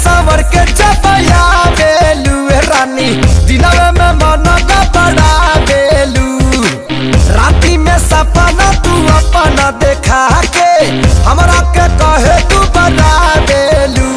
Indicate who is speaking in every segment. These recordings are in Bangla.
Speaker 1: सावर के चपया बेलू रानी दिलवे में मन बड़ा बेलू राती में सपना तू अपना देखा के हमरा के कहे तू बता बेलू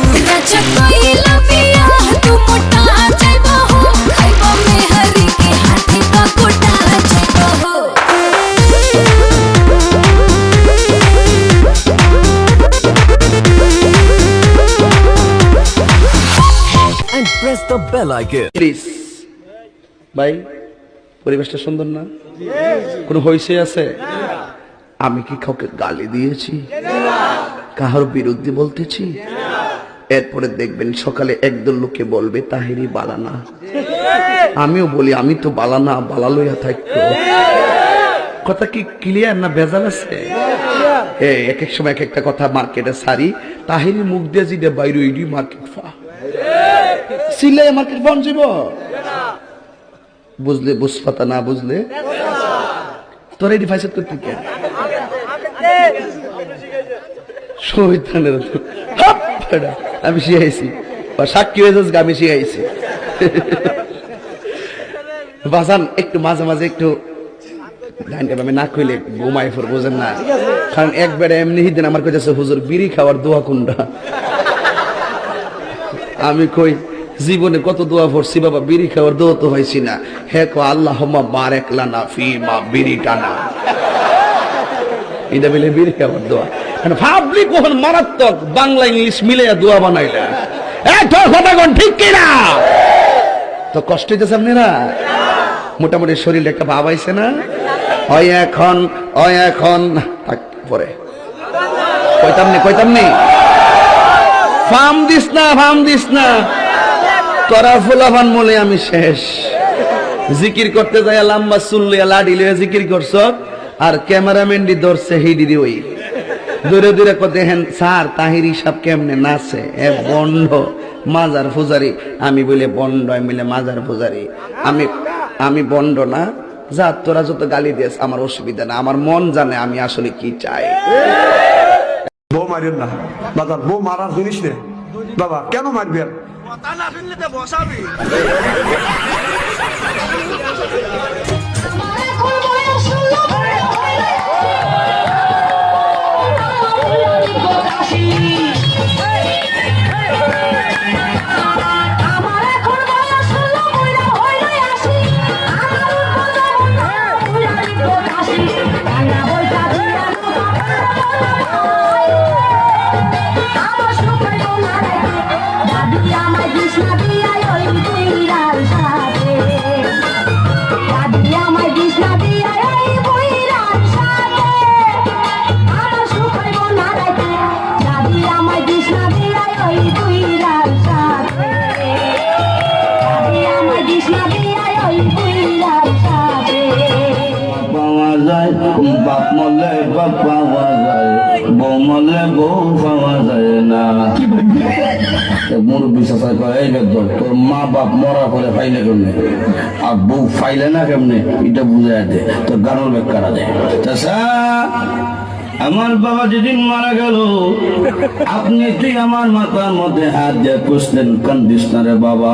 Speaker 2: and press the bell icon.
Speaker 3: Please ভাই পরিবেশটা সুন্দর না? কোনো হইছে আছে? আমি কি কাউকে গালি দিয়েছি? কাহার বিরুদ্ধে বলতেছি? এরপরে দেখবেন সকালে একদল লোকে বলবে তাহিরি বালানা। আমিও বলি আমি তো বালানা, বালা লইয়া থাকতো। কথা কি ক্লিয়ার না ভেজাল আছে? এক এক সময় এক একটা কথা মার্কেটে সারি, তাহিরি মুখ দিয়ে যেটা বাইরে ওইডি মার্কেট ফা সিলাই মার্কেট বন যাব। বুঝলে বুঝপাতা, না বুঝলে তোর এটি ফাইসাদ করতে কে শহীদানের আমি শিখাইছি বা সাক্ষী হয়ে যাচ্ছে আমি শিখাইছি। বাজান একটু মাঝে মাঝে একটু আমি না কইলে ঘুমাই ফোর, বোঝেন না? কারণ একবারে এমনি দিন আমার কাছে হুজুর বিড়ি খাওয়ার দোয়া কোনটা? আমি কই জীবনে কত দোয়া পড়ছি বাবা, বিড়ি খাওয়ার দোয়া তো হয়েছি না। হে কো আল্লাহুম্মা বারিক লানা ফিমা বিড়িটানা, এটা বলে বিড়ি খাওয়ার দোয়া। মানে পাবলিক ওখান মারাত্মক বাংলা ইংলিশ মিলে দোয়া বানাইলা। তোর কথা কোন ঠিক কিনা? তো কষ্ট হইতেছে আপনারা? মোটামুটি শরীরে একটা ভাব আইছে না? ওই এখন পরে কইতাম নি ফার্ম দিস না তোরা ফুলাফান বলে আমি শেষ। জিকির করতে যাই লম্বা চুল লইয়া লাডি লইয়া জিকির করছ, আর ক্যামেরাম্যানডি ধরছে হিডি ওই দূরে দূরে কত দেখেন স্যার তাহিরি সাহেব কেমনে নাচে, এ বন্ড মাজার পূজারি। আমি বলে বন্ড, আমি বলে মাজার পূজারি। আমি বন্ড না, যা তোরা যত গালি দিয়েছ আমার অসুবিধা না, আমার মন জানে আমি আসলে কি চাই।
Speaker 4: বউ মারিয়েন না বাবা, বউ মারার জিনিস নে বাবা, কেন মারবেন? বসাবি
Speaker 5: বাপ মরলে বাপ পাওয়া যায়, বউ মরলে বউ পাওয়া যায় না। মুরব্বী চাষা করে এই বেদর তোর মা বাপ মরা করে ফাইলে কেমনে আর বউ ফাইলে না কেমনে, এটা বুঝাই দে তোর গানোর বেকারা দেয়। চাষা আমার বাবা যেদিন মারা গেল আপনি তুই আমার মাথার মধ্যে হাত দিয়ে পুষলেন, কান্দিস না রে বাবা,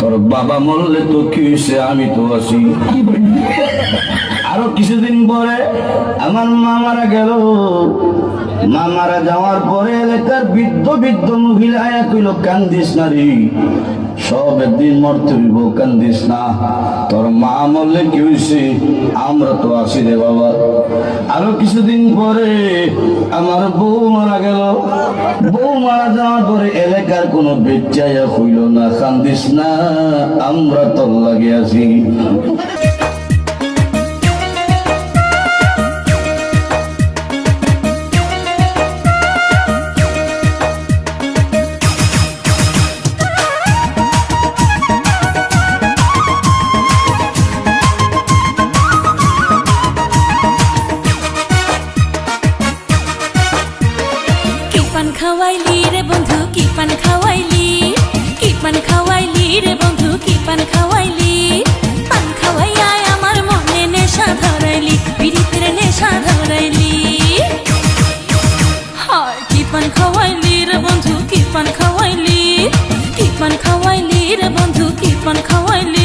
Speaker 5: তোর বাবা মরলে তো কি হয়েছে, আমি তো আছি। আরো কিছুদিন পরে আমার মা মারা গেল, মা মারা যাওয়ার পরে এলাকার বৃদ্ধ মহিলা কইল কান্দিস না রে, সব একদিন মরতে হইব, কান্দিস না, তোর মা মরলে কি হয়েছে, আমরা তো আছি রে বাবা। আরো কিছুদিন পরে আমার বউ মারা গেল, বউ মারা যাওয়ার পরে এলাকার কোনো বেচাইয়া হইল না, কান্দিস না, আমরা তোর লাগে আছি।
Speaker 6: খাওয়াইলি রে বন্ধু কি পান খাওয়াইলি, কি পান খাওয়াইলি রে বন্ধু কি পান খাওয়াইলি, পান খাওয়াইয়া আমার মনে নেশা ধরাইলি, পিরিতের নেশা ধরাইলি। হায় কি পান খাওয়াইলি রে বন্ধু কি পান খাওয়াইলি, পান খাওয়াইলি